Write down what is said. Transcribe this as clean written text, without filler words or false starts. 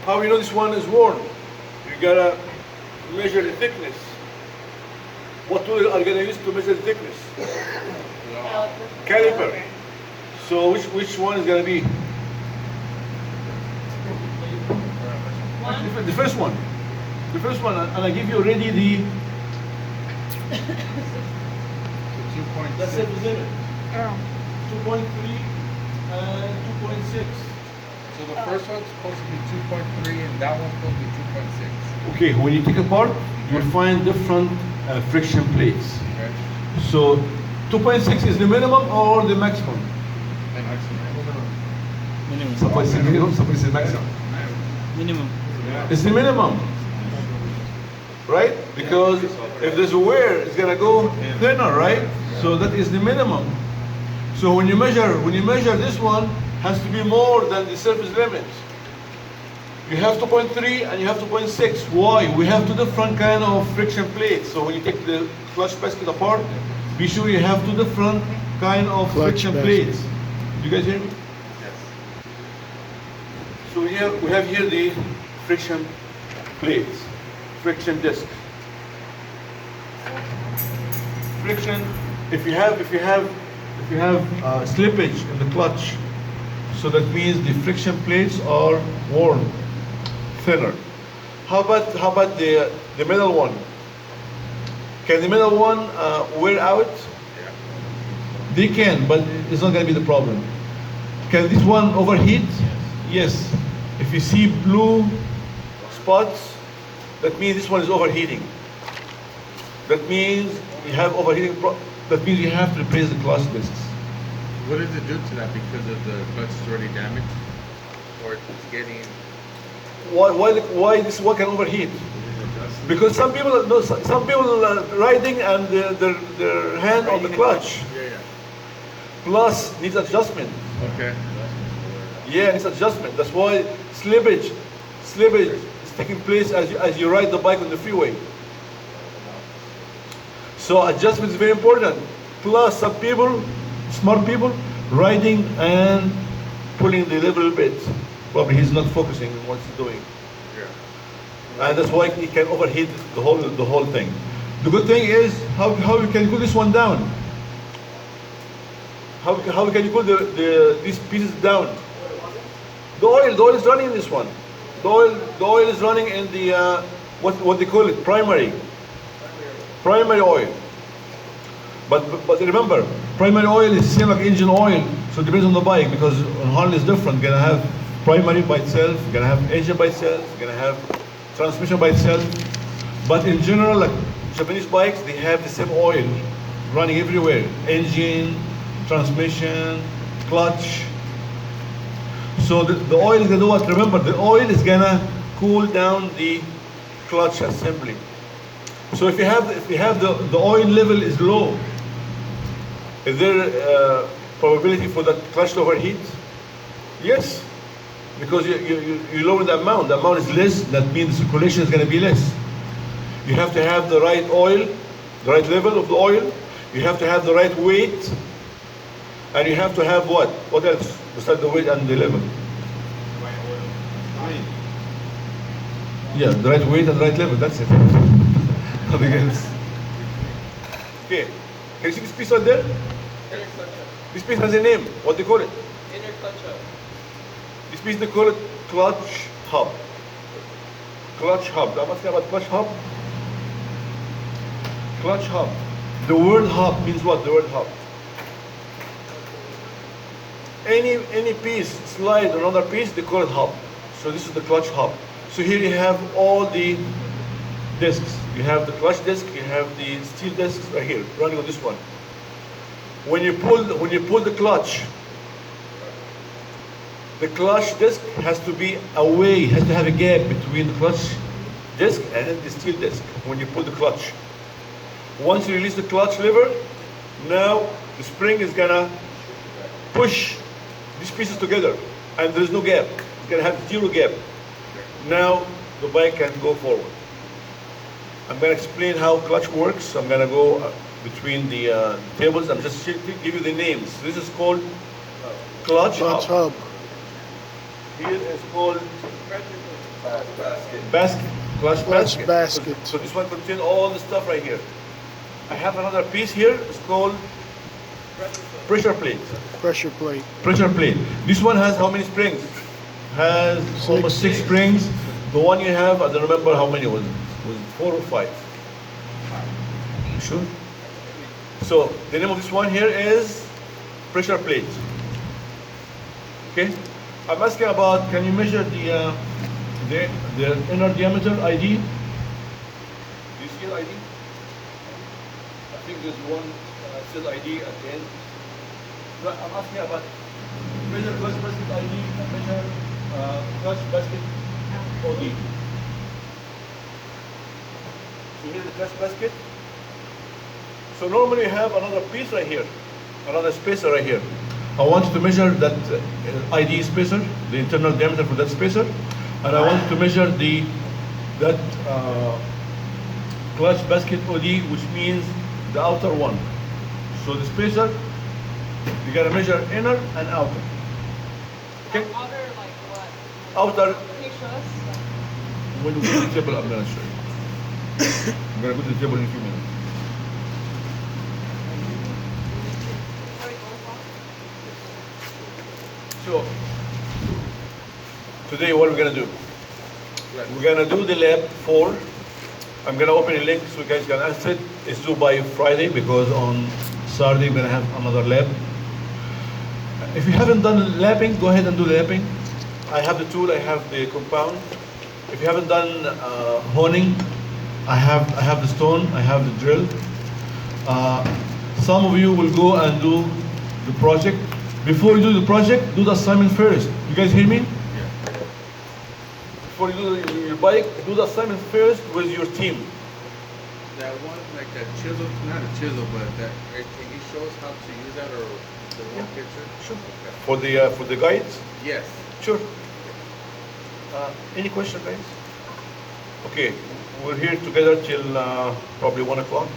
How you know this one is worn? You gotta measure the thickness. What tool are you gonna use to measure the thickness? Caliper. So which one is gonna be? The first one. The first one, and I give you already the. That's it, isn't it? 2.3 and 2.6. So the first one's supposed to be 2.3 and that one's supposed to be 2.6. Okay, when you take apart, you'll find different friction plates. Okay. So 2.6 is the minimum or the maximum? Minimum. Somebody said minimum, somebody said maximum. Minimum. It's the minimum, right? Because if there's a wear, it's gonna go thinner, right? So that is the minimum. So when you measure this one has to be more than the surface limit. You have 2.3 and you have 2.6. Why? We have two different kind of friction plates. So when you take the clutch basket apart, be sure you have two different kind of Clutch friction basket. plates. You guys hear me? So here we have here the friction plates, friction disc. Friction. If you have slippage in the clutch, so that means the friction plates are worn, thinner. How about the middle one? Can the middle one wear out? They can, but it's not going to be the problem. Can this one overheat? Yes. If you see blue spots, that means this one is overheating. That means you have overheating. That means you have to replace the clutch discs. What does it do to that because of the clutch is already damaged? Or it's getting... Why this one can overheat? Because some people are riding and their hand on the clutch. Yeah. Plus needs adjustment. Okay. Yeah, needs adjustment. That's why slippage is taking place as you ride the bike on the freeway. So adjustment is very important. Plus some people, smart people, riding and pulling the lever a bit. Probably he's not focusing on what he's doing. Yeah. And that's why he can overheat the whole thing. The good thing is how you can cool this one down. How can you cool these pieces down? The oil is running in this one. The oil is running in the what they call it, primary oil. But remember, primary oil is same like engine oil, so it depends on the bike because on Harley is different. You're gonna have primary by itself, you're gonna have engine by itself, you're gonna have transmission by itself. But in general, like Japanese bikes, they have the same oil running everywhere. Engine, transmission, clutch. So the oil is gonna do what? Remember, the oil is gonna cool down the clutch assembly. So if you have the oil level is low, is there probability for that clutch to overheat? Yes, because you lower the amount. The amount is less. That means the circulation is going to be less. You have to have the right oil, the right level of the oil. You have to have the right weight, and you have to have what? What else besides the weight and the level? Yeah, the right weight and the right level. That's it. Nothing else. Okay. Can you see this piece right there? This piece has a name. What do you call it? Inner clutch hub. This piece they call it clutch hub. Clutch hub. I'm asking about clutch hub. Clutch hub. The word hub means what? The word hub. Any piece slide on another piece, they call it hub. So this is the clutch hub. So here you have all the discs. You have the clutch disc, you have the steel discs right here, running on this one. When you pull the clutch disc has to be away, has to have a gap between the clutch disc and the steel disc when you pull the clutch. Once you release the clutch lever, now the spring is gonna push these pieces together and there's no gap. It's gonna have zero gap. Now the bike can go forward. I'm going to explain how clutch works. I'm going to go between the tables. I'm just going to give you the names. This is called clutch hub. Clutch hub. Here is called basket, clutch Clutch basket. basket. So this one contains all the stuff right here. I have another piece here. It's called pressure plate. Pressure plate. Pressure plate. This one has how many springs? Has almost 6 springs. The one you have, I don't remember how many was it. Was it 4 or 5? You sure? So the name of this one here is pressure plate. Okay. I'm asking about, can you measure the inner diameter ID? Do you see the ID? I think there's one says ID at the end. No, I'm asking about measure clutch basket ID and measure clutch basket OD. So here's the clutch basket. So normally you have another piece right here, another spacer right here. I want you to measure that ID spacer, the internal diameter for that spacer, and I want you to measure that clutch basket OD, which means the outer one. So the spacer, you gotta measure inner and outer. Okay? Outer, like what? Outer, Can you show us? when we go to the table, I'm gonna show you. I'm gonna go to the table in a few minutes. So, today what we're gonna do? We're gonna do the lab 4. I'm gonna open a link so you guys can answer it. It's due by Friday because on Saturday we're gonna have another lab. If you haven't done lapping, go ahead and do lapping. I have the tool, I have the compound. If you haven't done honing, I have the stone, I have the drill. Some of you will go and do the project. Before you do the project, do the assignment first. You guys hear me? Yeah. Before you do your bike, do the assignment first with your team. That one, like that chisel, not a chisel, but that, can you show us how to use that or the one picture? Sure. Okay. For the guides? Yes. Sure. Any question, guys? Okay, we're here together till probably 1 o'clock.